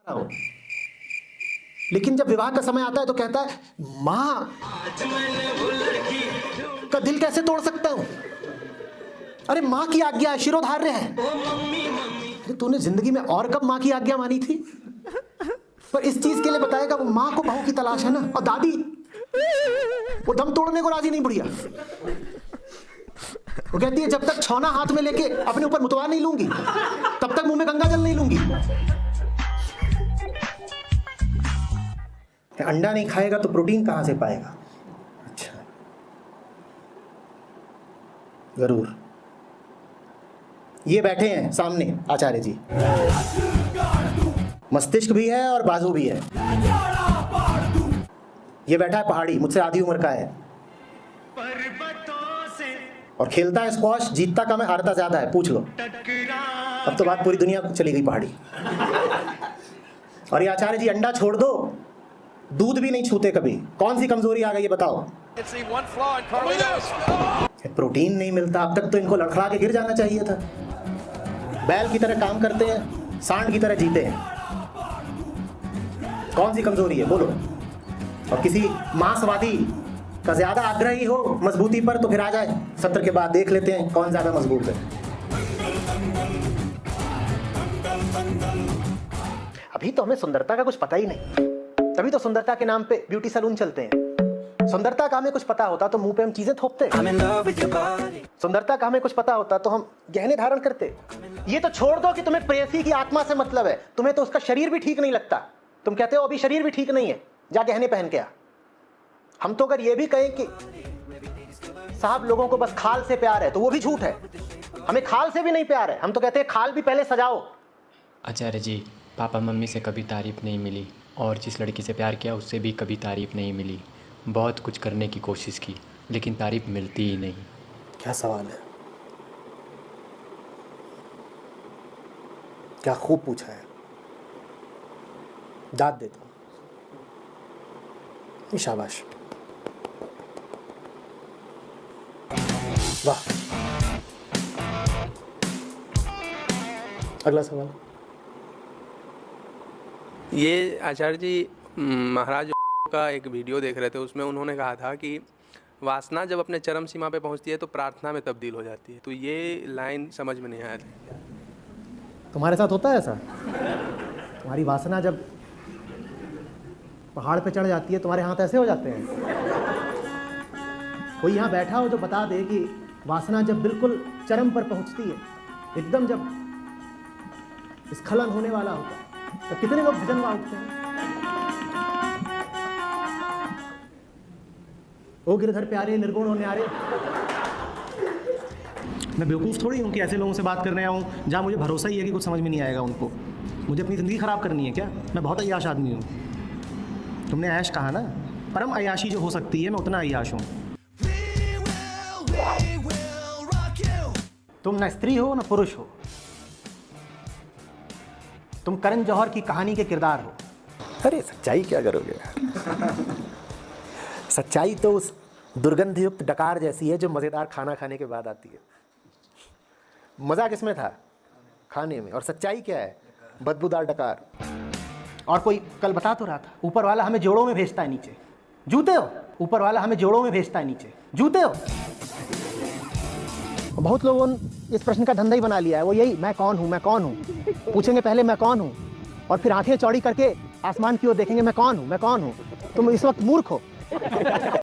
हो, लेकिन जब विवाह का समय आता है तो कहता है माँ का दिल कैसे तोड़ सकता हूं? अरे माँ की आज्ञा शिरोधार्य है। अरे तूने जिंदगी में और कब माँ की आज्ञा मानी थी? पर इस चीज के लिए बताएगा वो माँ को बहू की तलाश है ना। और दादी वो दम तोड़ने को राजी नहीं बुढ़िया। वो कहती है जब तक छौना हाथ में लेके अपने ऊपर मुतवा नहीं लूंगी तब तक मुंह में गंगा जल नहीं लूंगी। अंडा नहीं खाएगा तो प्रोटीन कहां से पाएगा? अच्छा जरूर। ये बैठे हैं सामने आचार्य जी, मस्तिष्क भी है और बाजू भी है। ये बैठा है पहाड़ी, मुझसे आधी उम्र का है और खेलता है स्क्वॉश, जीतता कम है हारता ज्यादा है, पूछ लो। अब तो बात पूरी दुनिया को चली गई पहाड़ी। और ये आचार्य जी अंडा छोड़ दो, दूध भी नहीं छूते कभी। कौन सी कमजोरी आ गई ये बताओ? प्रोटीन नहीं मिलता। अब तक तो इनको लड़खड़ा के गिर जाना चाहिए था। बैल की तरह काम करते हैं, सांड की तरह जीते हैं। कौन सी कमजोरी है बोलो? और किसी मांसवादी का ज्यादा आग्रही हो मजबूती पर तो फिर आ जाए, सत्र के बाद देख लेते हैं कौन ज्यादा मजबूत है। अभी तो हमें सुंदरता का कुछ पता ही नहीं, तभी तो सुंदरता के नाम पे ब्यूटी सैलून चलते हैं। सुंदरता का हमें कुछ पता होता तो मुंह पे हम चीजें थोपते। सुंदरता का हमें कुछ पता होता तो हम गहने धारण करते। ये तो छोड़ दो कि तुम्हें प्रेयसी की आत्मा से मतलब है, तुम्हें तो उसका शरीर भी ठीक नहीं लगता। तुम कहते हो अभी शरीर भी ठीक नहीं है, जा गहने पहन के आ। हम तो अगर ये भी कहें कि साहब लोगों को बस खाल से प्यार है तो वो भी झूठ है। हमें खाल से भी नहीं प्यार है, हम तो कहते हैं खाल भी पहले सजाओ। आचार्य जी, पापा मम्मी से कभी तारीफ नहीं मिली और जिस लड़की से प्यार किया उससे भी कभी तारीफ नहीं मिली। बहुत कुछ करने की कोशिश की लेकिन तारीफ मिलती ही नहीं। क्या सवाल है, क्या खूब पूछा है, दाद देता हूं। शाबाश, वाह। अगला सवाल। ये आचार्य जी महाराज का एक वीडियो देख रहे थे, उसमें उन्होंने कहा था कि वासना जब अपने चरम सीमा पे पहुंचती है तो प्रार्थना में तब्दील हो जाती है। तो ये लाइन समझ में नहीं आया था। तुम्हारे साथ होता है ऐसा? तुम्हारी वासना जब पहाड़ पे चढ़ जाती है तुम्हारे हाथ ऐसे हो जाते हैं? कोई यहाँ बैठा हो जो बता दे कि वासना जब बिल्कुल चरम पर पहुंचती है, एकदम जब स्खलन होने वाला होता है, तो कितने लोग भजनवा उठते हैं? ओ गिरधर प्यारे निर्गुण और न्यारे। मैं बेवकूफ़ थोड़ी हूँ कि ऐसे लोगों से बात करने आऊँ जहाँ मुझे भरोसा ही है कि कुछ समझ में नहीं आएगा उनको। मुझे अपनी ज़िंदगी ख़राब करनी है क्या? मैं बहुत अय्याश आदमी हूँ। तुमने ऐश कहा ना, परम अय्याशी जो हो सकती है, मैं उतना अय्याश हूँ। तुम न स्त्री हो न पुरुष हो, तुम करण जौहर की कहानी के किरदार हो। अरे सच्चाई क्या करोगे? सच्चाई तो उस दुर्गंधयुक्त डकार जैसी है जो मज़ेदार खाना खाने के बाद आती है। मज़ा किसमें था? खाने में। और सच्चाई क्या है? बदबूदार डकार। और कोई कल बता तो रहा था, ऊपर वाला हमें जोड़ों में भेजता है नीचे। जूते हो? ऊपर वाला हमें जोड़ों में भेजता है नीचे। जूते हो? बहुत लोगों ने इस प्रश्न का धंधा ही बना लिया है, वो यही, मैं कौन हूँ, मैं कौन हूँ। पूछेंगे पहले मैं कौन हूँ और फिर आंखें चौड़ी करके आसमान की ओर देखेंगे, मैं कौन हूँ, मैं कौन हूँ। तुम इस वक्त मूर्ख हो।